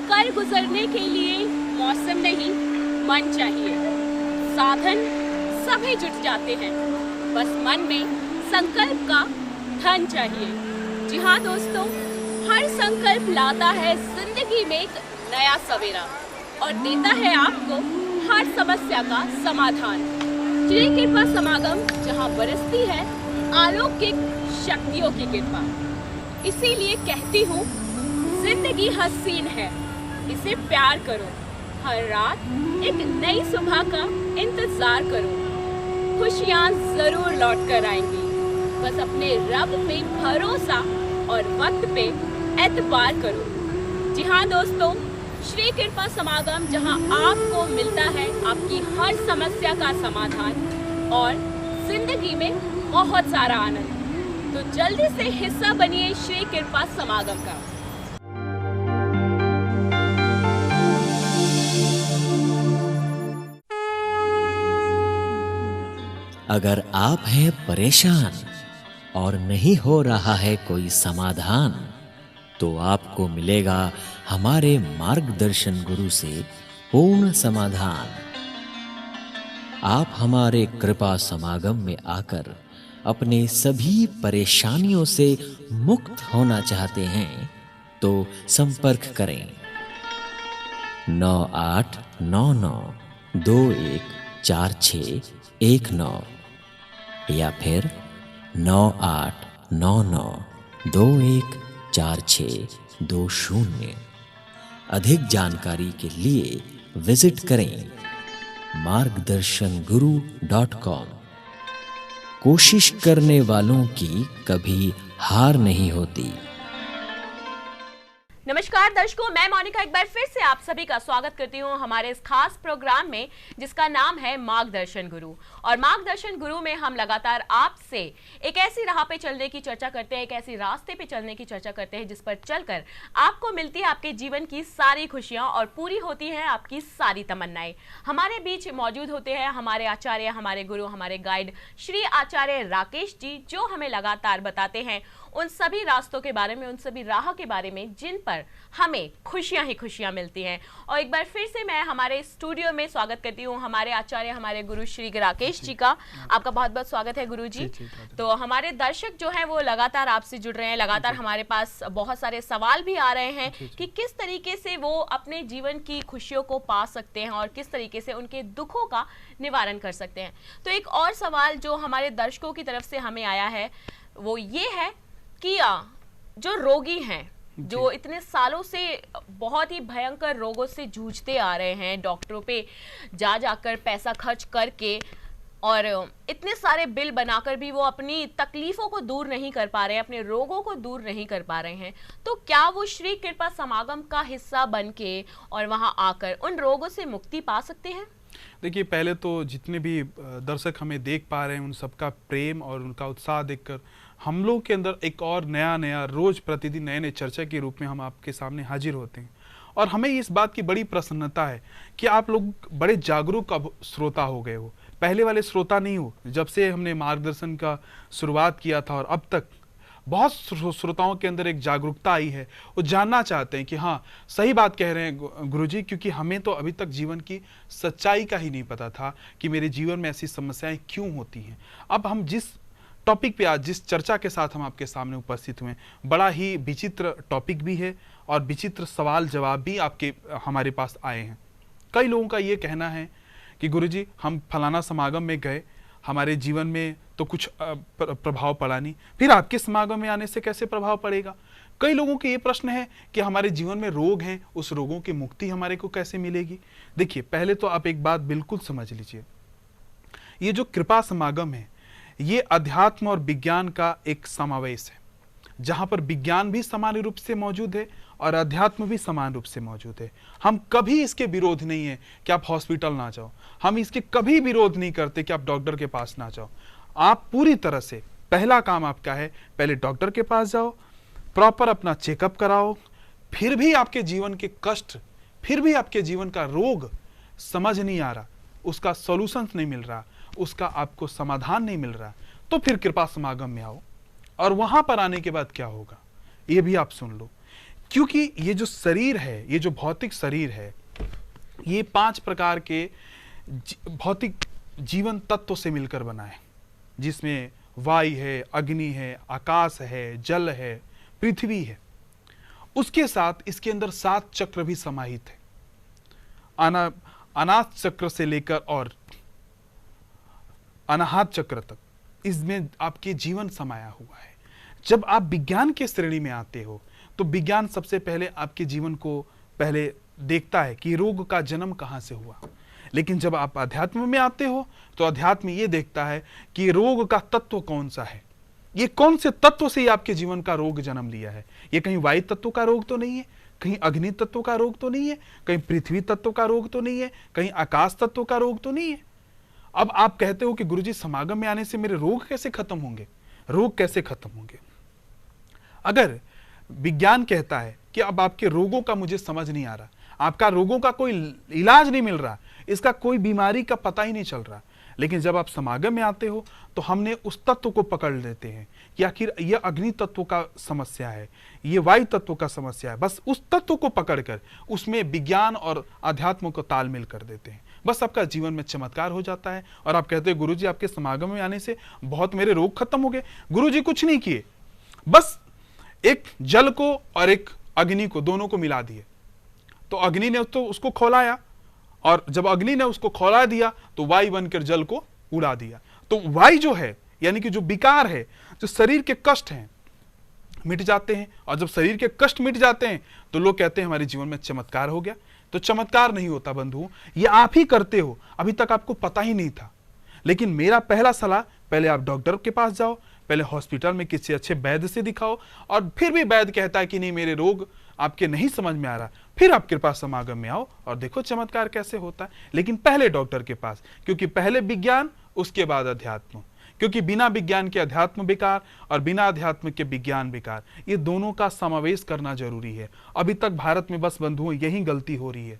कर गुजरने के लिए मौसम नहीं मन चाहिए। साधन सभी जुट जाते हैं, बस मन में संकल्प का धन चाहिए। जी हाँ दोस्तों, हर संकल्प लाता है जिंदगी में एक नया सवेरा और देता है आपको हर समस्या का समाधान। श्री कृपा समागम जहाँ बरसती है अलौकिक शक्तियों की कृपा। इसीलिए कहती हूँ, जिंदगी हसीन है, इसे प्यार करो। हर रात एक नई सुबह का इंतजार करो। खुशियाँ जरूर लौट कर आएंगी, बस अपने रब पे भरोसा और वक्त पे एतबार करो। जी हाँ दोस्तों, श्री कृपा समागम जहाँ आपको मिलता है आपकी हर समस्या का समाधान और जिंदगी में बहुत सारा आनंद। तो जल्दी से हिस्सा बनिए श्री कृपा समागम का। अगर आप हैं परेशान और नहीं हो रहा है कोई समाधान, तो आपको मिलेगा हमारे मार्गदर्शन गुरु से पूर्ण समाधान। आप हमारे कृपा समागम में आकर अपने सभी परेशानियों से मुक्त होना चाहते हैं तो संपर्क करें 9899214619 या फिर 9899214620। अधिक जानकारी के लिए विजिट करें margdarshan.guru.com। कोशिश करने वालों की कभी हार नहीं होती। नमस्कार दर्शकों, मैं मोनिका एक बार फिर से आप सभी का स्वागत करती हूं हमारे इस खास प्रोग्राम में जिसका नाम है मार्गदर्शन गुरु। और मार्गदर्शन गुरु में हम लगातार आपसे एक ऐसी राह पे चलने की चर्चा करते हैं, एक ऐसी रास्ते पे चलने की चर्चा करते हैं जिस पर चलकर आपको मिलती है आपके जीवन की सारी खुशियां और पूरी होती हैं आपकी सारी तमन्नाएं। हमारे बीच मौजूद होते हैं हमारे आचार्य, हमारे गुरु, हमारे गाइड श्री आचार्य राकेश जी, जो हमें लगातार बताते हैं उन सभी रास्तों के बारे में, उन सभी राह के बारे में जिन पर हमें खुशियां ही खुशियां मिलती हैं। और एक बार फिर से मैं हमारे स्टूडियो में स्वागत करती हूं हमारे आचार्य, हमारे गुरु श्री राकेश जी का। आपका बहुत बहुत स्वागत है गुरु जी। तो हमारे दर्शक जो हैं वो लगातार आपसे जुड़ रहे हैं, लगातार हमारे पास बहुत सारे सवाल भी आ रहे हैं कि किस तरीके से वो अपने जीवन की खुशियों को पा सकते हैं और किस तरीके से उनके दुखों का निवारण कर सकते हैं। तो एक और सवाल जो हमारे दर्शकों की तरफ से हमें आया है वो ये है कि जो रोगी हैं, जो इतने सालों से बहुत ही भयंकर रोगों से जूझते आ रहे हैं, डॉक्टरों पे जा जाकर पैसा खर्च करके और इतने सारे बिल बनाकर भी वो अपनी तकलीफों को दूर नहीं कर पा रहे हैं, अपने रोगों को दूर नहीं कर पा रहे हैं, तो क्या वो श्री कृपा समागम का हिस्सा बनके और वहां आकर उन रोगों से मुक्ति पा सकते हैं? देखिए, पहले तो जितने भी दर्शक हमें देख पा रहे हैं उन सबका प्रेम और उनका उत्साह देखकर हम लोग के अंदर एक और नया रोज प्रतिदिन नए चर्चा के रूप में हम आपके सामने हाजिर होते हैं। और हमें इस बात की बड़ी प्रसन्नता है कि आप लोग बड़े जागरूक अब श्रोता हो गए हो, पहले वाले श्रोता नहीं हो। जब से हमने मार्गदर्शन का शुरुआत किया था और अब तक बहुत श्रोताओं के अंदर एक जागरूकता आई है, वो जानना चाहते हैं कि हाँ सही बात कह रहे हैं गुरुजी, क्योंकि हमें तो अभी तक जीवन की सच्चाई का ही नहीं पता था कि मेरे जीवन में ऐसी समस्याएं क्यों होती हैं। अब हम जिस टॉपिक पे आज जिस चर्चा के साथ हम आपके सामने उपस्थित हुए, बड़ा ही विचित्र टॉपिक भी है और विचित्र सवाल जवाब भी आपके हमारे पास आए हैं। कई लोगों का ये कहना है कि गुरुजी हम फलाना समागम में गए, हमारे जीवन में तो कुछ प्रभाव पड़ा नहीं, फिर आपके समागम में आने से कैसे प्रभाव पड़ेगा। कई लोगों के ये प्रश्न है कि हमारे जीवन में रोग हैं, उस रोगों की मुक्ति हमारे को कैसे मिलेगी। देखिए, पहले तो आप एक बात बिल्कुल समझ लीजिए, ये जो कृपा समागम है ये अध्यात्म और विज्ञान का एक समावेश है, जहां पर विज्ञान भी समान रूप से मौजूद है और अध्यात्म भी समान रूप से मौजूद है। हम कभी इसके विरोध नहीं है कि आप हॉस्पिटल ना जाओ, हम इसके कभी विरोध नहीं करते कि आप डॉक्टर के पास ना जाओ। आप पूरी तरह से, पहला काम आपका है, पहले डॉक्टर के पास जाओ, प्रॉपर अपना चेकअप कराओ। फिर भी आपके जीवन के कष्ट, फिर भी आपके जीवन का रोग समझ नहीं आ रहा, उसका सॉल्यूशन नहीं मिल रहा, उसका आपको समाधान नहीं मिल रहा, तो फिर कृपा समागम में आओ। और वहां पर आने के बाद क्या होगा ये भी आप सुन लो। क्योंकि ये जो शरीर है, ये जो भौतिक शरीर है, ये 5 प्रकार के भौतिक जीवन तत्व से मिलकर बना है, जिसमें वायु है, अग्नि है, आकाश है, जल है, पृथ्वी है। उसके साथ इसके अंदर 7 चक्र भी समाहित है, अनाथ चक्र से लेकर और अनाहत चक्र तक, इसमें आपके जीवन समाया हुआ है। जब आप विज्ञान के श्रेणी में आते हो तो विज्ञान सबसे पहले आपके जीवन को पहले देखता है कि रोग का जन्म कहां से हुआ। लेकिन जब आप अध्यात्म में आते हो तो अध्यात्म ये देखता है कि रोग का तत्व कौन सा है, ये कौन से तत्व से आपके जीवन का रोग जन्म लिया है। ये कहीं वायु तत्व का रोग तो नहीं है, कहीं अग्नि तत्व का रोग तो नहीं है, कहीं पृथ्वी तत्व का रोग तो नहीं है, कहीं आकाश तत्व का रोग तो नहीं है। अब आप कहते हो कि गुरुजी समागम में आने से मेरे रोग कैसे खत्म होंगे, रोग कैसे खत्म होंगे। अगर विज्ञान कहता है कि अब आपके रोगों का मुझे समझ नहीं आ रहा, आपका रोगों का कोई इलाज नहीं मिल रहा, इसका कोई बीमारी का पता ही नहीं चल रहा, लेकिन जब आप समागम में आते हो तो हमने उस तत्व को पकड़ लेते हैं कि आखिर यह अग्नि तत्व का समस्या है, ये वायु तत्व का समस्या है। बस उस तत्व को पकड़कर उसमें विज्ञान और अध्यात्म को तालमेल कर देते हैं, बस आपका जीवन में चमत्कार हो जाता है। और आप कहते हैं गुरुजी आपके समागम में आने से बहुत मेरे रोग खत्म हो गए। गुरुजी कुछ नहीं किए, बस एक जल को और एक अग्नि को, दोनों को मिला दिए। तो अग्नि ने तो उसको खौलाया, और जब अग्नि ने उसको खौला दिया तो वायु बनकर जल को उड़ा दिया। तो वायु जो है, यानी कि जो विकार है, जो शरीर के कष्ट हैं, मिट जाते हैं। और जब शरीर के कष्ट मिट जाते हैं तो लोग कहते हैं हमारे जीवन में चमत्कार हो गया। तो चमत्कार नहीं होता बंधु, ये आप ही करते हो, अभी तक आपको पता ही नहीं था। लेकिन मेरा पहला सलाह, पहले आप डॉक्टर के पास जाओ, पहले हॉस्पिटल में किसी अच्छे वैद्य से दिखाओ, और फिर भी वैद्य कहता है कि नहीं मेरे रोग आपके नहीं समझ में आ रहा, फिर आप कृपा समागम में आओ और देखो चमत्कार कैसे होता है। लेकिन पहले डॉक्टर के पास, क्योंकि पहले विज्ञान उसके बाद अध्यात्म, क्योंकि बिना विज्ञान के अध्यात्म बेकार और बिना अध्यात्म के विज्ञान बेकार, ये दोनों का समावेश करना जरूरी है। अभी तक भारत में बस बंधुओं यही गलती हो रही है,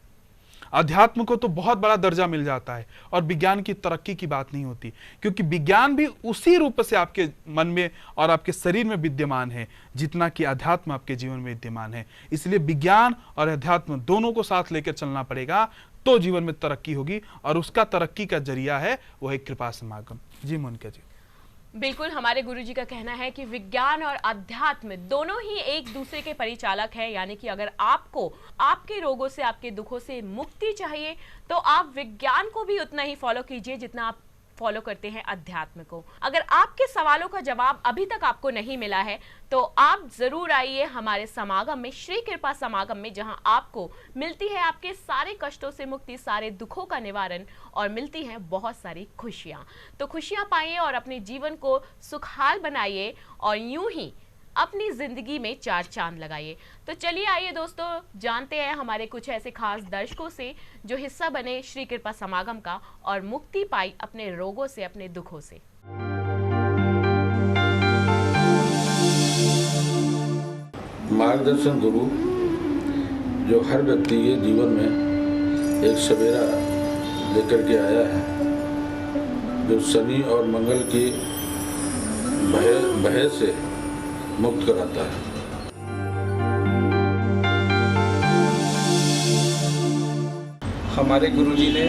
अध्यात्म को तो बहुत बड़ा दर्जा मिल जाता है और विज्ञान की तरक्की की बात नहीं होती, क्योंकि विज्ञान भी उसी रूप से आपके मन में और आपके शरीर में विद्यमान है जितना कि अध्यात्म आपके जीवन में विद्यमान है। इसलिए विज्ञान और अध्यात्म दोनों को साथ लेकर चलना पड़ेगा, तो जीवन में तरक्की होगी, और उसका तरक्की का जरिया है वो है कृपा समागम। जी मोनिका जी। बिल्कुल, हमारे गुरुजी का कहना है कि विज्ञान और अध्यात्म दोनों ही एक दूसरे के परिचालक है। यानी कि अगर आपको आपके रोगों से, आपके दुखों से मुक्ति चाहिए तो आप विज्ञान को भी उतना ही फॉलो कीजिए जितना आप फॉलो करते हैं अध्यात्म को। अगर आपके सवालों का जवाब अभी तक आपको नहीं मिला है तो आप जरूर आइए हमारे समागम में, श्री कृपा समागम में, जहां आपको मिलती है आपके सारे कष्टों से मुक्ति, सारे दुखों का निवारण, और मिलती हैं बहुत सारी खुशियां। तो खुशियां पाइए और अपने जीवन को सुखहाल बनाइए और यूं ही अपनी जिंदगी में 4 चांद लगाइए। तो चलिए आइए दोस्तों, जानते हैं हमारे कुछ ऐसे खास दर्शकों से जो हिस्सा बने श्री कृपा समागम का और मुक्ति पाई अपने रोगों से, अपने दुखों से। मार्गदर्शन गुरु जो हर व्यक्ति के जीवन में एक सवेरा लेकर के आया है, जो शनि और मंगल की भय से मुक्त कराता है। हमारे गुरुजी ने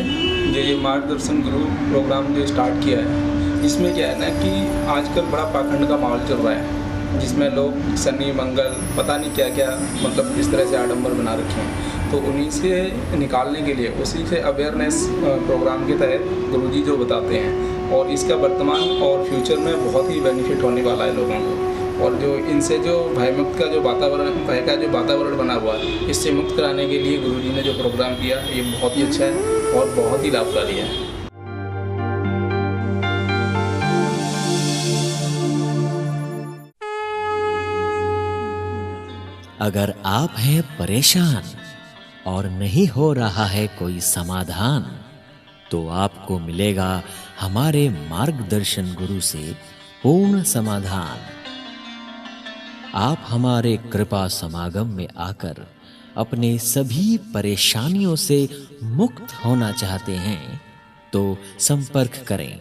जो ये मार्गदर्शन गुरु प्रोग्राम जो स्टार्ट किया है, इसमें क्या है ना कि आजकल बड़ा पाखंड का माहौल चल रहा है, जिसमें लोग शनि मंगल पता नहीं क्या क्या मतलब किस तरह से आडंबर बना रखे हैं। तो उन्हीं से निकालने के लिए, उसी से अवेयरनेस प्रोग्राम के तहत गुरुजी जो बताते हैं, और इसका वर्तमान और फ्यूचर में बहुत ही बेनिफिट होने वाला है लोगों को। और जो इनसे जो भयमुक्त का जो वातावरण, भय का जो वातावरण बना हुआ है, इससे मुक्त कराने के लिए गुरुजी ने जो प्रोग्राम किया ये बहुत ही अच्छा है और बहुत ही लाभकारी है। अगर आप हैं परेशान और नहीं हो रहा है कोई समाधान, तो आपको मिलेगा हमारे मार्गदर्शन गुरु से पूर्ण समाधान। आप हमारे कृपा समागम में आकर अपने सभी परेशानियों से मुक्त होना चाहते हैं तो संपर्क करें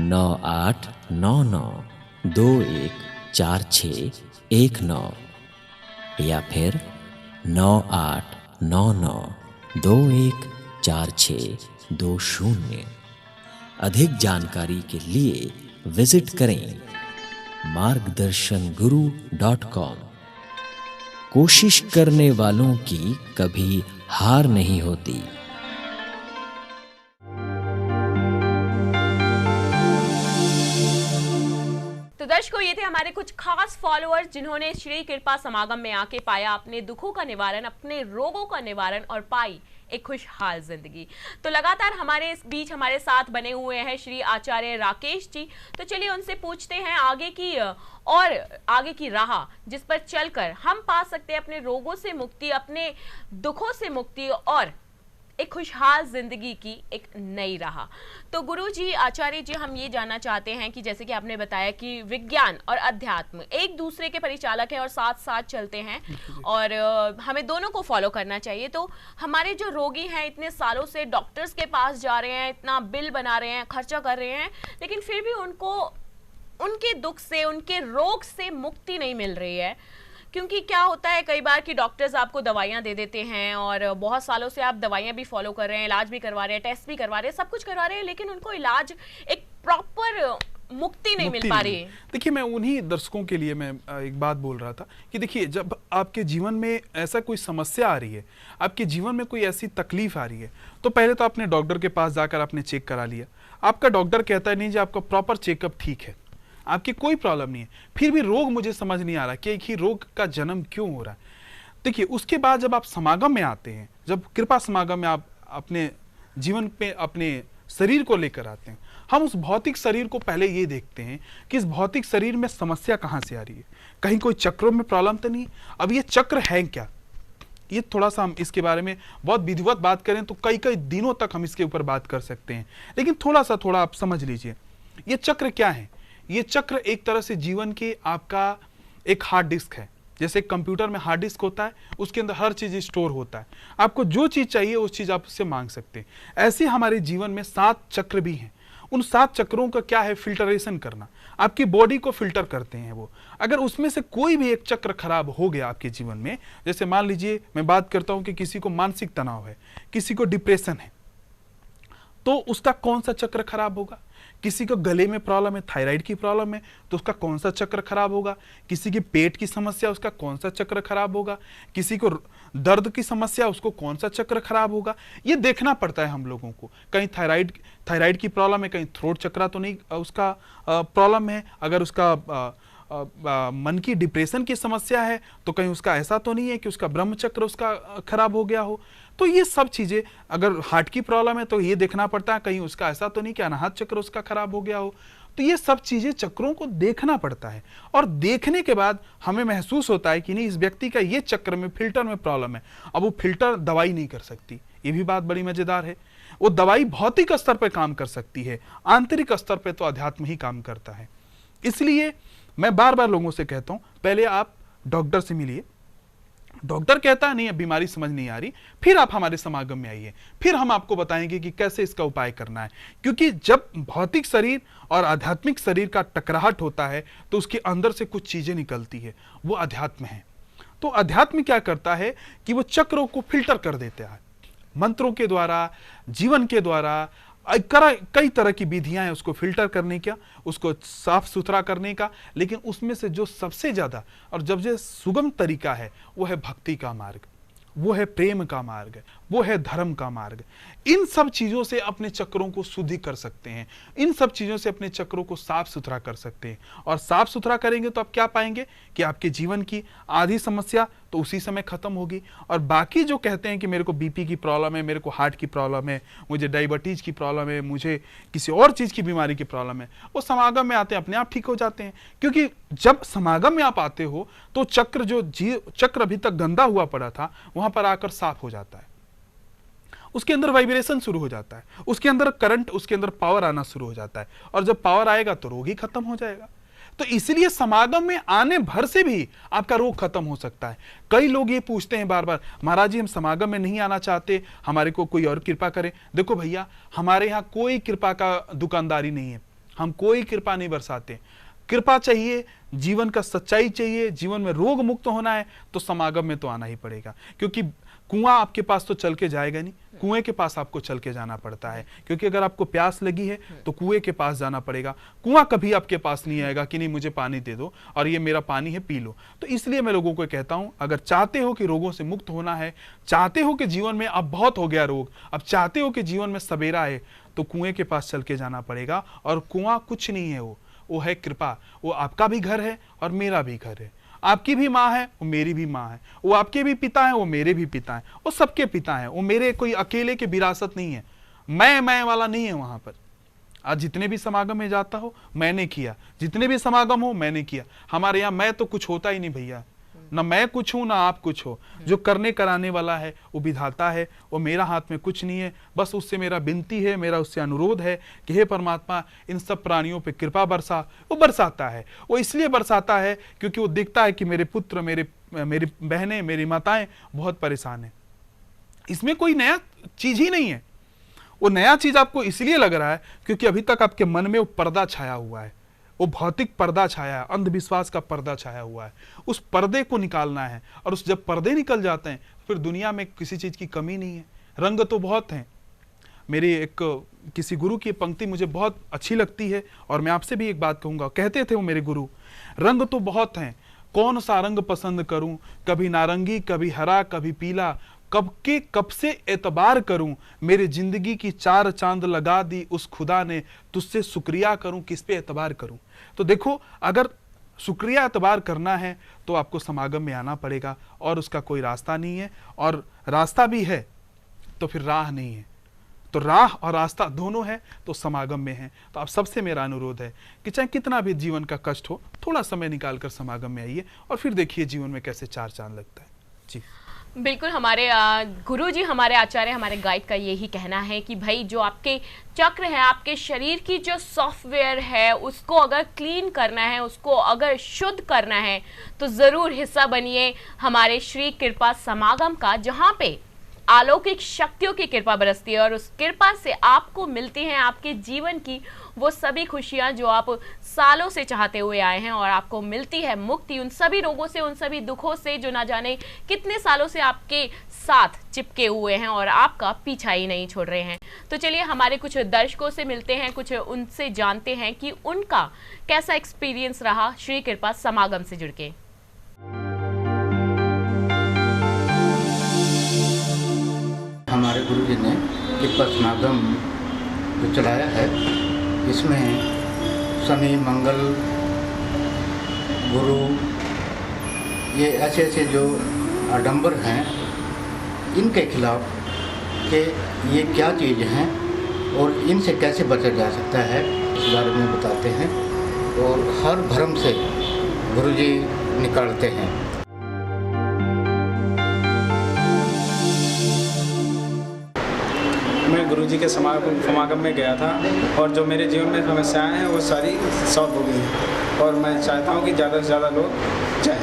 9899214619 या फिर 9899214620। अधिक जानकारी के लिए विजिट करें margdarshan.guru.com। कोशिश करने वालों की कभी हार नहीं होती। तो दर्शकों, ये थे हमारे कुछ खास फॉलोअर्स जिन्होंने श्री कृपा समागम में आके पाया अपने दुखों का निवारण, अपने रोगों का निवारण और पाई एक खुशहाल जिंदगी। तो लगातार हमारे इस बीच हमारे साथ बने हुए हैं श्री आचार्य राकेश जी। तो चलिए उनसे पूछते हैं आगे की राह जिस पर चलकर हम पा सकते हैं अपने रोगों से मुक्ति, अपने दुखों से मुक्ति और एक खुशहाल जिंदगी की एक नई राह। तो गुरु जी, आचार्य जी, हम ये जानना चाहते हैं कि जैसे कि आपने बताया कि विज्ञान और अध्यात्म एक दूसरे के परिचालक हैं और साथ साथ चलते हैं और हमें दोनों को फॉलो करना चाहिए। तो हमारे जो रोगी हैं इतने सालों से डॉक्टर्स के पास जा रहे हैं, इतना बिल बना रहे हैं, खर्चा कर रहे हैं, लेकिन फिर भी उनको उनके दुख से, उनके रोग से मुक्ति नहीं मिल रही है। क्योंकि क्या होता है कई बार कि डॉक्टर्स आपको दवाइयां दे देते हैं और बहुत सालों से आप दवाइयां भी फॉलो कर रहे हैं, इलाज भी करवा रहे हैं, टेस्ट भी करवा रहे हैं, सब कुछ करवा रहे हैं, लेकिन उनको इलाज एक प्रॉपर मुक्ति नहीं मिल पा रही है। देखिए, मैं उन्हीं दर्शकों के लिए मैं एक बात बोल रहा था कि देखिए, जब आपके जीवन में ऐसा कोई समस्या आ रही है, आपके जीवन में कोई ऐसी तकलीफ आ रही है, तो पहले तो आपने डॉक्टर के पास जाकर आपने चेक करा लिया। आपका डॉक्टर कहता है नहीं जी, आपका प्रॉपर चेकअप ठीक है, आपकी कोई प्रॉब्लम नहीं है, फिर भी रोग मुझे समझ नहीं आ रहा कि एक ही रोग का जन्म क्यों हो रहा है। देखिए, उसके बाद जब आप समागम में आते हैं, जब कृपा समागम में आप अपने जीवन पे अपने शरीर को लेकर आते हैं, हम उस भौतिक शरीर को पहले ये देखते हैं कि इस भौतिक शरीर में समस्या कहाँ से आ रही है। कहीं कोई चक्रों में प्रॉब्लम तो नहीं। अब ये चक्र है क्या, ये थोड़ा सा हम इसके बारे में बहुत विधिवत बात करें तो कई कई दिनों तक हम इसके ऊपर बात कर सकते हैं, लेकिन थोड़ा आप समझ लीजिए ये चक्र क्या है। ये चक्र एक तरह से जीवन के आपका एक हार्ड डिस्क है। जैसे कंप्यूटर में हार्ड डिस्क होता है, उसके अंदर हर चीज स्टोर होता है, आपको जो चीज चाहिए उस चीज आप उससे मांग सकते हैं। ऐसे हमारे जीवन में 7 चक्र भी हैं। उन 7 चक्रों का क्या है, फिल्टरेशन करना, आपकी बॉडी को फिल्टर करते हैं वो। अगर उसमें से कोई भी एक चक्र खराब हो गया आपके जीवन में, जैसे मान लीजिए मैं बात करता हूं कि किसी को मानसिक तनाव है, किसी को डिप्रेशन है, तो उसका कौन सा चक्र खराब होगा। किसी को गले में प्रॉब्लम है, थायराइड की प्रॉब्लम है, तो उसका कौन सा चक्र खराब होगा। किसी की पेट की समस्या, उसका कौन सा चक्र खराब होगा। किसी को दर्द की समस्या, उसको कौन सा चक्र खराब होगा। ये देखना पड़ता है हम लोगों को। कहीं थायराइड की प्रॉब्लम है, कहीं थ्रोट चक्र तो नहीं उसका प्रॉब्लम है। अगर उसका मन की डिप्रेशन की समस्या है तो कहीं उसका ऐसा तो नहीं है कि उसका ब्रह्म चक्र उसका खराब हो गया हो। तो ये सब चीजें, अगर हार्ट की प्रॉब्लम है तो ये देखना पड़ता है कहीं उसका ऐसा तो नहीं कि अनाहत चक्र उसका खराब हो गया हो। तो ये सब चीजें चक्रों को देखना पड़ता है, और देखने के बाद हमें महसूस होता है कि नहीं, इस व्यक्ति का ये चक्र में फिल्टर में प्रॉब्लम है। अब वो फिल्टर दवाई नहीं कर सकती, ये भी बात बड़ी मजेदार है। वो दवाई भौतिक स्तर पर काम कर सकती है, आंतरिक स्तर पर तो अध्यात्म ही काम करता है। इसलिए मैं बार बार लोगों से कहता हूं, पहले आप डॉक्टर से मिलिए। डॉक्टर कहता है नहीं, अब बीमारी समझ नहीं आ रही, फिर आप हमारे समागम में आइए, फिर हम आपको बताएंगे कि कैसे इसका उपाय करना है। क्योंकि जब भौतिक शरीर और आध्यात्मिक शरीर का टकराहट होता है तो उसके अंदर से कुछ चीजें निकलती है, वो अध्यात्म है। तो अध्यात्म क्या करता है कि वो चक्रों को फिल्टर कर देता है, मंत्रों के द्वारा, जीवन के द्वारा। कई तरह की विधियां हैं उसको फिल्टर करने का, उसको साफ सुथरा करने का। लेकिन उसमें से जो सबसे ज्यादा और जब से सुगम तरीका है वो है भक्ति का मार्ग, वो है प्रेम का मार्ग, वो है धर्म का मार्ग। इन सब चीजों से अपने चक्रों को शुद्धि कर सकते हैं, इन सब चीजों से अपने चक्रों को साफ सुथरा कर सकते हैं। और साफ सुथरा करेंगे तो आप क्या पाएंगे कि आपके जीवन की आधी समस्या तो उसी समय खत्म होगी। और बाकी जो कहते हैं कि मेरे को बीपी की प्रॉब्लम है, मेरे को हार्ट की प्रॉब्लम है, मुझे डायबिटीज की प्रॉब्लम है, मुझे किसी और चीज की बीमारी की प्रॉब्लम है, वो समागम में आते हैं अपने आप ठीक हो जाते हैं। क्योंकि जब समागम में आप आते हो तो चक्र अभी तक गंदा हुआ पड़ा था वहां पर आकर साफ हो जाता है। उसके अंदर वाइब्रेशन शुरू हो जाता है, उसके अंदर करंट, उसके अंदर पावर आना शुरू हो जाता है, और जब पावर आएगा तो रोग ही खत्म हो जाएगा। तो इसलिए समागम में आने भर से भी आपका रोग खत्म हो सकता है। कई लोग ये पूछते हैं बार बार, महाराज जी हम समागम में नहीं आना चाहते, हमारे को कोई और कृपा करे। देखो भैया, हमारे यहाँ कोई कृपा का दुकानदारी नहीं है, हम कोई कृपा नहीं बरसाते। कृपा चाहिए, जीवन का सच्चाई चाहिए, जीवन में रोग मुक्त होना है तो समागम में तो आना ही पड़ेगा, क्योंकि कुआं आपके पास तो चल के जाएगा नहीं, कुएं के पास आपको चल के जाना पड़ता है। क्योंकि अगर आपको प्यास लगी है तो कुएं के पास जाना पड़ेगा, कुआं कभी आपके पास नहीं आएगा कि नहीं मुझे पानी दे दो और ये मेरा पानी है पी लो। तो इसलिए मैं लोगों को कहता हूं, अगर चाहते हो कि रोगों से मुक्त होना है, चाहते हो कि जीवन में अब बहुत हो गया रोग, अब चाहते हो कि जीवन में सवेरा है, तो कुएं के पास चल के जाना पड़ेगा। और कुआं कुछ नहीं है, वो है कृपा। वो आपका भी घर है और मेरा भी घर है, आपकी भी माँ है, वो मेरी भी माँ है, वो आपके भी पिता है, वो मेरे भी पिता है, वो सबके पिता है। वो मेरे कोई अकेले के विरासत नहीं है, मैं वाला नहीं है वहां पर। आज जितने भी समागम में जाता हो मैंने किया, जितने भी समागम हो मैंने किया। हमारे यहाँ मैं तो कुछ होता ही नहीं भैया, ना मैं कुछ हूं ना आप कुछ हो। जो करने कराने वाला है वो विधाता है, वो मेरा हाथ में कुछ नहीं है। बस उससे मेरा विनती है, मेरा उससे अनुरोध है कि हे परमात्मा इन सब प्राणियों पे कृपा बरसा। वो बरसाता है, वो इसलिए बरसाता है क्योंकि वो देखता है कि मेरे पुत्र, मेरी बहनें, मेरी माताएं बहुत परेशान है। इसमें कोई नया चीज ही नहीं है। वो नया चीज आपको इसलिए लग रहा है क्योंकि अभी तक आपके मन में वो पर्दा छाया हुआ है, वो भौतिक पर्दा छाया है, अंधविश्वास का पर्दा छाया हुआ है। उस पर्दे को निकालना है, और उस जब पर्दे निकल जाते हैं फिर दुनिया में किसी चीज की कमी नहीं है। रंग तो बहुत हैं। मेरी किसी गुरु की पंक्ति मुझे बहुत अच्छी लगती है और मैं आपसे भी एक बात कहूंगा। कहते थे वो मेरे गुरु, रंग तो बहुत हैं, कौन सा रंग पसंद करूं, कभी नारंगी, कभी हरा, कभी पीला, कब से एतबार करूं, मेरे जिंदगी की 4 चांद लगा दी उस खुदा ने, तुझसे शुक्रिया करूं, किस पे एतबार करूं। तो देखो, अगर शुक्रिया एतबार करना है तो आपको समागम में आना पड़ेगा, और उसका कोई रास्ता नहीं है। और रास्ता भी है तो फिर राह नहीं है, तो राह और रास्ता दोनों है तो समागम में है। तो आप सबसे मेरा अनुरोध है कि चाहे कितना भी जीवन का कष्ट हो, थोड़ा समय निकालकर समागम में आइए और फिर देखिए जीवन में कैसे 4 चांद लगता है। जी बिल्कुल, हमारे गुरु जी, हमारे आचार्य, हमारे गाइड का यही कहना है कि भाई जो आपके चक्र है, आपके शरीर की जो सॉफ्टवेयर है, उसको अगर क्लीन करना है, उसको अगर शुद्ध करना है, तो ज़रूर हिस्सा बनिए हमारे श्री कृपा समागम का, जहाँ पे अलौकिक शक्तियों की कृपा बरसती है और उस कृपा से आपको मिलती हैं आपके जीवन की वो सभी खुशियां जो आप सालों से चाहते हुए आए हैं, और आपको मिलती है मुक्ति उन सभी रोगों से, उन सभी दुखों से जो ना जाने कितने सालों से आपके साथ चिपके हुए हैं और आपका पीछा ही नहीं छोड़ रहे हैं। तो चलिए हमारे कुछ दर्शकों से मिलते हैं, कुछ उनसे जानते हैं कि उनका कैसा एक्सपीरियंस रहा श्री कृपा समागम से जुड़ के। हमारे गुरुजी ने कृपा समागम जो चलाया है, इसमें शनि, मंगल, गुरु, ये ऐसे जो आडंबर हैं, इनके खिलाफ कि ये क्या चीज़ हैं और इनसे कैसे बचा जा सकता है, इस बारे में बताते हैं और हर भ्रम से गुरुजी निकालते हैं। मैं गुरुजी के समागम में गया था और जो मेरे जीवन में समस्याएं हैं वो सारी सॉल्व हो गई हैं, और मैं चाहता हूं कि ज़्यादा से ज़्यादा लोग जाएं।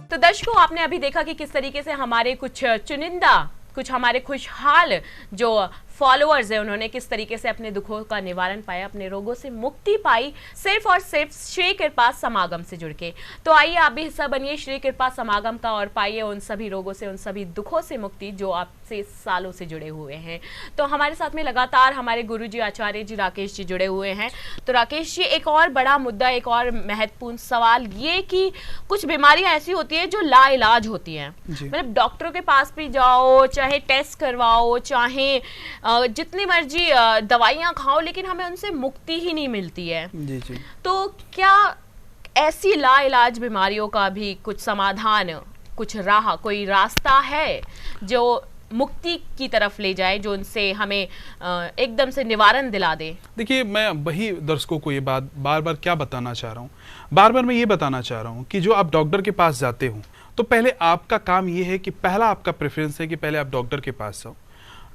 तो दर्शकों, आपने अभी देखा कि किस तरीके से हमारे कुछ चुनिंदा, कुछ हमारे खुशहाल जो फॉलोअर्स हैं, उन्होंने किस तरीके से अपने दुखों का निवारण पाया, अपने रोगों से मुक्ति पाई, सिर्फ और सिर्फ श्री कृपा समागम से जुड़ के। तो आइए आप भी हिस्सा बनिए श्री कृपा समागम का और पाइए उन सभी रोगों से, उन सभी दुखों से मुक्ति जो आपसे सालों से जुड़े हुए हैं। तो हमारे साथ में लगातार हमारे गुरुजी आचार्य जी राकेश जी जुड़े हुए हैं। तो राकेश जी, एक और बड़ा मुद्दा, एक और महत्वपूर्ण सवाल ये कि कुछ बीमारियां ऐसी होती है जो लाइलाज होती हैं, मतलब डॉक्टरों के पास भी जाओ, चाहे टेस्ट करवाओ, चाहे जितनी मर्जी दवाइयां खाओ, लेकिन हमें उनसे मुक्ति ही नहीं मिलती है। जी जी। तो क्या ऐसी लाइलाज बीमारियों का भी कुछ समाधान, कुछ राह, कोई रास्ता है जो मुक्ति की तरफ ले जाए, जो उनसे हमें एकदम से निवारण दिला दे? देखिए, मैं वही दर्शकों को ये बात बार बार क्या बताना चाह रहा हूँ, बार बार मैं ये बताना चाह रहा हूँ कि जो आप डॉक्टर के पास जाते हो तो पहले आपका काम ये है कि पहला आपका प्रेफरेंस है कि पहले आप डॉक्टर के पास जाओ,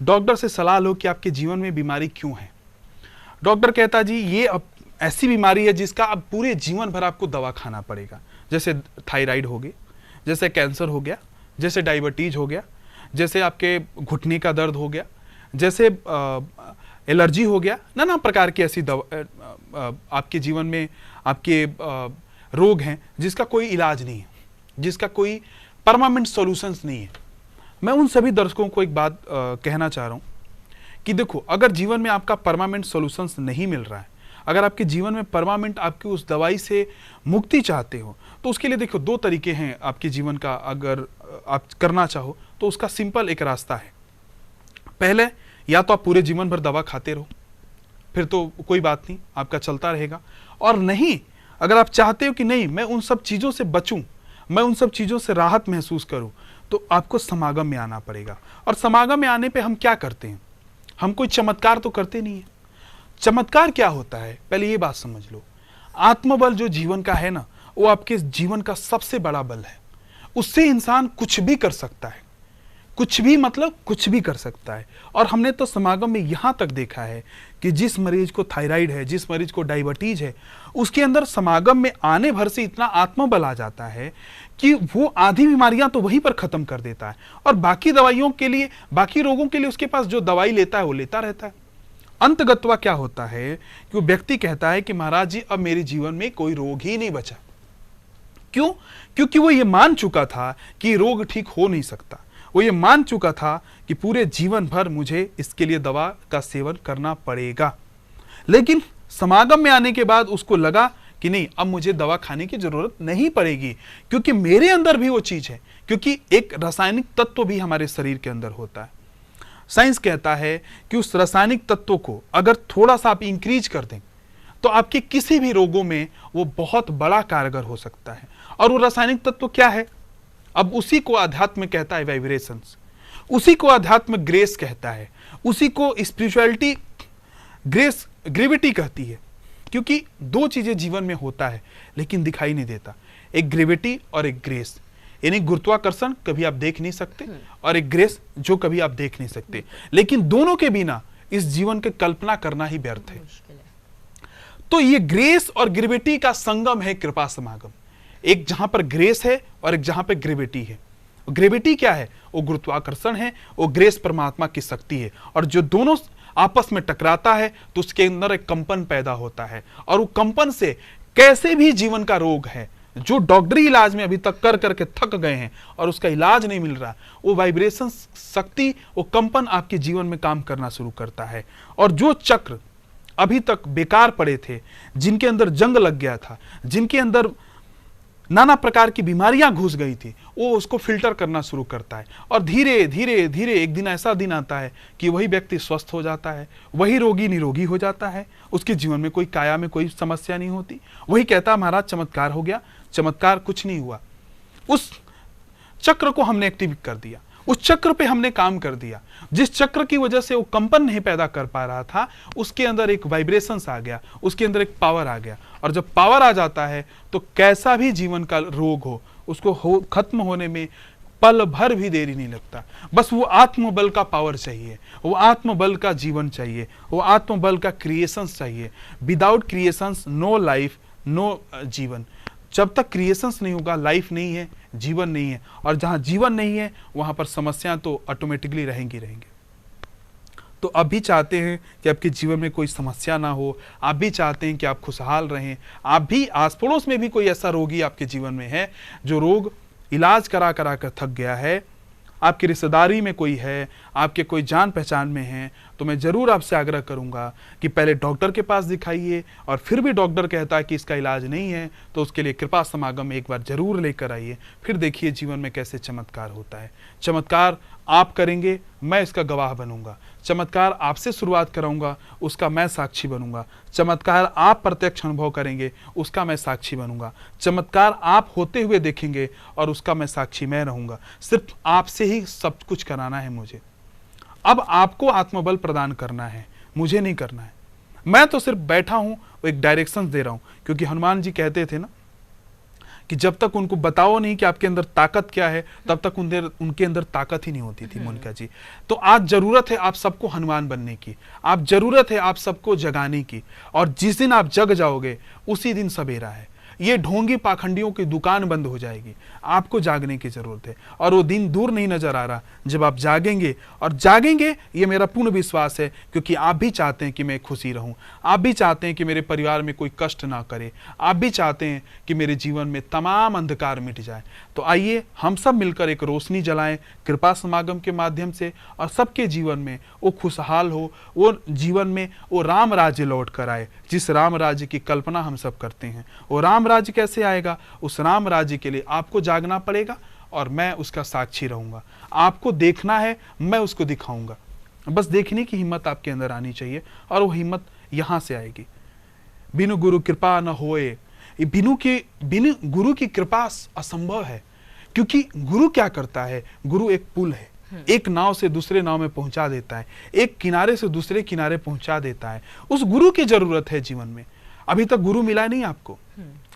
डॉक्टर से सलाह लो कि आपके जीवन में बीमारी क्यों है। डॉक्टर कहता जी ये अब ऐसी बीमारी है जिसका अब पूरे जीवन भर आपको दवा खाना पड़ेगा, जैसे थायराइड हो गई, जैसे कैंसर हो गया, जैसे डायबिटीज हो गया, जैसे आपके घुटने का दर्द हो गया, जैसे एलर्जी हो गया, नाना प्रकार की ऐसी दवा आपके जीवन में आपके रोग हैं जिसका कोई इलाज नहीं है, जिसका कोई परमानेंट सॉल्यूशंस नहीं है। मैं उन सभी दर्शकों को एक बात कहना चाह रहा हूँ कि देखो, अगर जीवन में आपका परमानेंट सॉल्यूशंस नहीं मिल रहा है, अगर आपके जीवन में परमानेंट आपकी उस दवाई से मुक्ति चाहते हो, तो उसके लिए देखो 2 तरीके हैं आपके जीवन का। अगर आप करना चाहो तो उसका सिंपल एक रास्ता है। पहले या तो आप पूरे जीवन भर दवा खाते रहो, फिर तो कोई बात नहीं, आपका चलता रहेगा। और नहीं, अगर आप चाहते हो कि नहीं मैं उन सब चीज़ों से बचूं, मैं उन सब चीज़ों से राहत महसूस करूं, तो आपको समागम में आना पड़ेगा। और समागम में आने पे हम क्या करते हैं? हम कोई चमत्कार तो करते नहीं है। चमत्कार क्या होता है, पहले ये बात समझ लो। आत्मबल जो जीवन का है ना, वो आपके जीवन का सबसे बड़ा बल है। उससे इंसान कुछ भी कर सकता है, कुछ भी मतलब कुछ भी कर सकता है। और हमने तो समागम में यहां तक देखा है कि जिस मरीज को थायराइड है, जिस मरीज को डायबिटीज है, उसके अंदर समागम में आने भर से इतना आत्मबल आ जाता है कि वो आधी बीमारियां तो वहीं पर खत्म कर देता है, और बाकी दवाइयों के लिए, बाकी रोगों के लिए उसके पास जो दवाई लेता है वो लेता रहता है। अंतगत्वा क्या होता है कि वो व्यक्ति कहता है कि महाराज जी अब मेरे जीवन में कोई रोग ही नहीं बचा। क्यों? क्योंकि वो ये मान चुका था कि रोग ठीक हो नहीं सकता। वो ये मान चुका था कि पूरे जीवन भर मुझे इसके लिए दवा का सेवन करना पड़ेगा। लेकिन समागम में आने के बाद उसको लगा कि नहीं, अब मुझे दवा खाने की जरूरत नहीं पड़ेगी, क्योंकि मेरे अंदर भी वो चीज है। क्योंकि एक रासायनिक तत्व भी हमारे शरीर के अंदर होता है। साइंस कहता है कि उस रासायनिक तत्व को अगर थोड़ा सा आप इंक्रीज कर दें तो आपके किसी भी रोगों में वो बहुत बड़ा कारगर हो सकता है। और वो रासायनिक तत्व क्या है? अब उसी को अध्यात्म कहता है वाइब्रेशंस, उसी को अध्यात्म ग्रेस कहता है, उसी को स्पिरिचुअलिटी ग्रेस ग्रेविटी कहती है। क्योंकि 2 चीजें जीवन में होता है लेकिन दिखाई नहीं देता, एक ग्रेविटी और एक ग्रेस। यानी गुरुत्वाकर्षण कभी आप देख नहीं सकते, और एक ग्रेस जो कभी आप देख नहीं सकते। लेकिन दोनों के बिना इस जीवन की कल्पना करना ही व्यर्थ है। तो ये ग्रेस और ग्रेविटी का संगम है कृपा समागम। एक जहां पर ग्रेस है और एक जहां पर ग्रेविटी है। ग्रेविटी क्या है? वो गुरुत्वाकर्षण है, वो ग्रेस परमात्मा की शक्ति है। और जो दोनों आपस में टकराता है तो उसके अंदर एक कंपन पैदा होता है, और वो कंपन से कैसे भी जीवन का रोग है जो डॉक्टरी इलाज में अभी तक कर करके थक गए हैं और उसका इलाज नहीं मिल रहा, वो वाइब्रेशन शक्ति, वो कंपन आपके जीवन में काम करना शुरू करता है। और जो चक्र अभी तक बेकार पड़े थे, जिनके अंदर जंग लग गया था, जिनके अंदर नाना प्रकार की बीमारियां घुस गई थी, वो उसको फिल्टर करना शुरू करता है। और धीरे धीरे धीरे एक दिन ऐसा दिन आता है कि वही व्यक्ति स्वस्थ हो जाता है, वही रोगी निरोगी हो जाता है, उसके जीवन में कोई काया में कोई समस्या नहीं होती। वही कहता है महाराज चमत्कार हो गया। चमत्कार कुछ नहीं हुआ। उस चक्र को हमने एक्टिव कर दिया, उस चक्र पे हमने काम कर दिया। जिस चक्र की वजह से वो कंपन नहीं पैदा कर पा रहा था, उसके अंदर एक वाइब्रेशंस आ गया, उसके अंदर एक पावर आ गया। और जब पावर आ जाता है तो कैसा भी जीवन का रोग हो, उसको खत्म होने में पल भर भी देरी नहीं लगता। बस वो आत्मबल का पावर चाहिए, वो आत्मबल का जीवन चाहिए, वो आत्मबल का क्रिएशंस चाहिए। Without creations no life, no जीवन। जब तक क्रिएशंस नहीं होगा, लाइफ नहीं है, जीवन नहीं है। और जहां जीवन नहीं है वहां पर समस्याएं तो ऑटोमेटिकली रहेंगी। तो आप भी चाहते हैं कि आपके जीवन में कोई समस्या ना हो, आप भी चाहते हैं कि आप खुशहाल रहें। आप भी, आस पड़ोस में भी कोई ऐसा रोगी आपके जीवन में है जो रोग इलाज करा करा कर थक गया है, आपकी रिश्तेदारी में कोई है, आपके कोई जान पहचान में है, तो मैं जरूर आपसे आग्रह करूंगा कि पहले डॉक्टर के पास दिखाइए। और फिर भी डॉक्टर कहता है कि इसका इलाज नहीं है, तो उसके लिए कृपा समागम में एक बार जरूर लेकर आइए। फिर देखिए जीवन में कैसे चमत्कार होता है। चमत्कार आप करेंगे, मैं इसका गवाह बनूंगा। चमत्कार आपसे शुरुआत कराऊंगा, उसका मैं साक्षी बनूंगा। चमत्कार आप प्रत्यक्ष अनुभव करेंगे, उसका मैं साक्षी बनूंगा। चमत्कार आप होते हुए देखेंगे और उसका मैं साक्षी मैं रहूंगा। सिर्फ आपसे ही सब कुछ कराना है मुझे। अब आपको आत्मबल प्रदान करना है, मुझे नहीं करना है। मैं तो सिर्फ बैठा हूं, एक डायरेक्शन दे रहा हूं। क्योंकि हनुमान जी कहते थे ना कि जब तक उनको बताओ नहीं कि आपके अंदर ताकत क्या है, तब तक उनके अंदर ताकत ही नहीं होती थी मोनिका जी। तो आज जरूरत है आप सबको हनुमान बनने की, आप जरूरत है आप सबको जगाने की, और जिस दिन आप जग जाओगे उसी दिन सवेरा है। ये ढोंगी पाखंडियों की दुकान बंद हो जाएगी, आपको जागने की जरूरत है, और वो दिन दूर नहीं नजर आ रहा जब आप जागेंगे। और जागेंगे ये मेरा पूर्ण विश्वास है, क्योंकि आप भी चाहते हैं कि मैं खुशी रहूं, आप भी चाहते हैं कि मेरे परिवार में कोई कष्ट ना करे, आप भी चाहते हैं कि मेरे जीवन में तमाम अंधकार मिट जाए। तो आइए हम सब मिलकर एक रोशनी जलाएं कृपा समागम के माध्यम से, और सबके जीवन में वो खुशहाल हो, वो जीवन में वो राम राज्य लौट कर आए, जिस राम राज्य की कल्पना हम सब करते हैं। वो राम राज्य कैसे आएगा? उस राम राज्य के लिए आपको जागना पड़ेगा, और मैं उसका साक्षी रहूंगा। आपको देखना है, मैं उसको दिखाऊंगा। बस देखने की हिम्मत आपके अंदर आनी चाहिए, और वो हिम्मत यहां से आएगी। बिनु गुरु कृपा न होए, बिनु गुरु की कृपा असंभव है। क्योंकि गुरु क्या करता है? गुरु एक पुल है, एक नाव से दूसरे नाव में पहुंचा देता है, एक किनारे से दूसरे किनारे पहुंचा देता है। उस गुरु की जरूरत है जीवन में। अभी तक गुरु मिला नहीं आपको,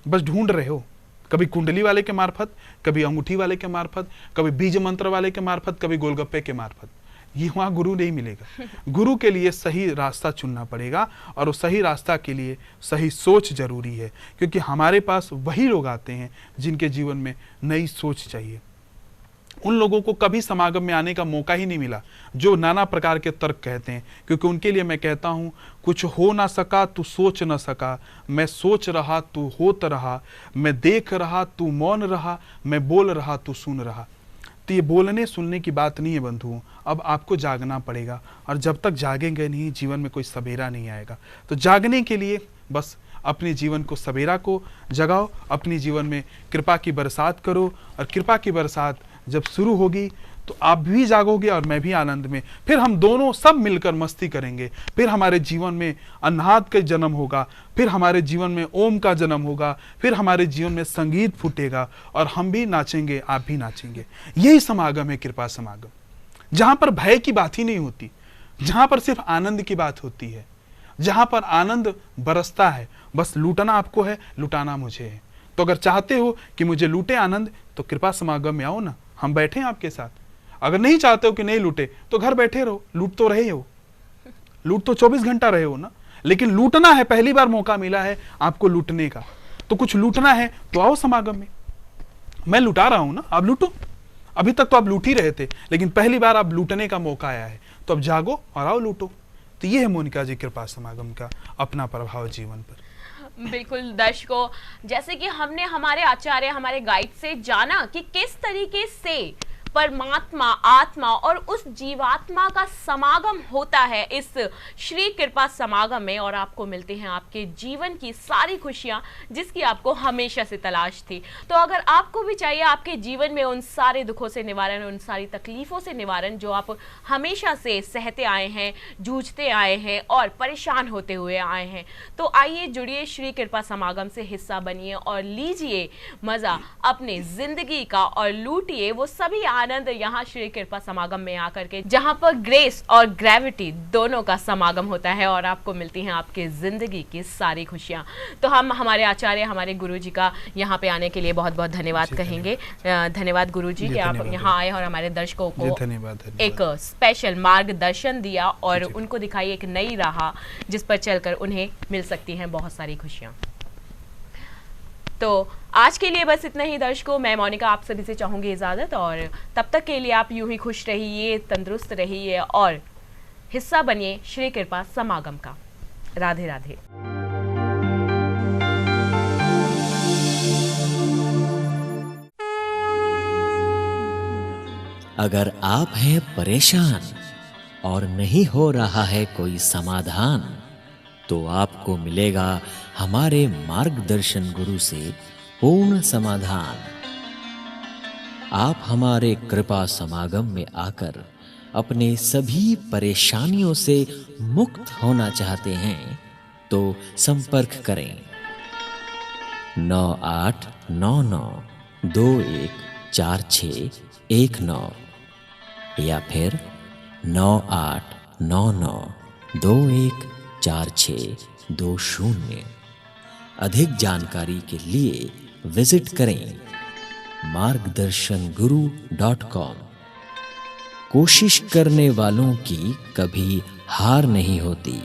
बस ढूंढ रहे हो, कभी कुंडली वाले के मार्फत, कभी अंगूठी वाले के मार्फत, कभी बीज मंत्र वाले के मार्फत, कभी गोलगप्पे के मार्फत। ये वहां गुरु नहीं मिलेगा। गुरु के लिए सही रास्ता चुनना पड़ेगा, और उस सही रास्ता के लिए सही सोच जरूरी है, क्योंकि हमारे पास वही लोग आते हैं जिनके जीवन में नई सोच चाहिए। उन लोगों को कभी समागम में आने का मौका ही नहीं मिला जो नाना प्रकार के तर्क कहते हैं, क्योंकि उनके लिए मैं कहता हूं, कुछ हो ना सका तू सोच ना सका, मैं सोच रहा तू होत रहा, मैं देख रहा तू मौन रहा, मैं बोल रहा तू सुन रहा। तो ये बोलने सुनने की बात नहीं है बंधुओं, अब आपको जागना पड़ेगा, और जब तक जागेंगे नहीं जीवन में कोई सवेरा नहीं आएगा। तो जागने के लिए बस अपने जीवन को सवेरा को जगाओ, अपने जीवन में कृपा की बरसात करो, और कृपा की बरसात जब शुरू होगी तो आप भी जागोगे और मैं भी आनंद में। फिर हम दोनों सब मिलकर मस्ती करेंगे, फिर हमारे जीवन में अनहाद का जन्म होगा, फिर हमारे जीवन में ओम का जन्म होगा, फिर हमारे जीवन में संगीत फूटेगा, और हम भी नाचेंगे, आप भी नाचेंगे। यही समागम है कृपा समागम, जहां पर भय की बात ही नहीं होती, जहां पर सिर्फ आनंद की बात होती है, जहां पर आनंद बरसता है। बस लूटना आपको है, लुटाना मुझे है। तो अगर चाहते हो कि मुझे लूटे आनंद, तो कृपा समागम में आओ ना, हम बैठे हैं आपके साथ। अगर नहीं चाहते हो कि नहीं लूटे, तो घर बैठे रहो, लूट तो रहे हो, लूट तो 24 घंटा रहे हो ना, लेकिन लूटना है, पहली बार मौका मिला है आपको लूटने का, तो कुछ लूटना है तो आओ समागम में। मैं लुटा रहा हूं ना, आप लूटो। अभी तक तो आप लूट ही रहे थे, लेकिन पहली बार आप लूटने का मौका आया है, तो अब जागो और आओ लूटो। तो ये है मोनिका जी कृपा समागम का अपना प्रभाव जीवन पर। बिल्कुल दर्शकों, जैसे कि हमने हमारे आचार्य, हमारे गाइड से जाना कि किस तरीके से परमात्मा, आत्मा और उस जीवात्मा का समागम होता है इस श्री कृपा समागम में, और आपको मिलती हैं आपके जीवन की सारी खुशियां जिसकी आपको हमेशा से तलाश थी। तो अगर आपको भी चाहिए आपके जीवन में उन सारे दुखों से निवारण, उन सारी तकलीफों से निवारण जो आप हमेशा से सहते आए हैं, जूझते आए हैं और परेशान होते हुए आए हैं, तो आइए जुड़िए श्री कृपा समागम से, हिस्सा बनिए और लीजिए मजा अपने जिंदगी का, और लूटिए वो सभी आनंद यहाँ श्री कृपा समागम में आकर के, जहाँ पर ग्रेस और ग्रेविटी दोनों का समागम होता है, और आपको मिलती हैं आपके जिंदगी की सारी खुशियाँ। तो हम हमारे आचार्य, हमारे गुरु जी का यहाँ पे आने के लिए बहुत बहुत धन्यवाद कहेंगे। धन्यवाद गुरु जी कि आप यहाँ आए और हमारे दर्शकों को एक स्पेशल मार्गदर्शन दिया, और उनको दिखाई एक नई राह जिस पर चलकर उन्हें मिल सकती हैं बहुत सारी खुशियाँ। तो आज के लिए बस इतना ही दर्शकों। मैं मोनिका आप सभी से चाहूंगी इजाजत, और तब तक के लिए आप यूं ही खुश रहिए, तंदुरुस्त रहिए और हिस्सा बनिए श्री कृपा समागम का। राधे राधे। अगर आप हैं परेशान और नहीं हो रहा है कोई समाधान, तो आपको मिलेगा हमारे मार्गदर्शन गुरु से पूर्ण समाधान। आप हमारे कृपा समागम में आकर अपने सभी परेशानियों से मुक्त होना चाहते हैं, तो संपर्क करें 9899214619 या फिर 9899214620। अधिक जानकारी के लिए विजिट करें margdarshan.guru.com। कोशिश करने वालों की कभी हार नहीं होती।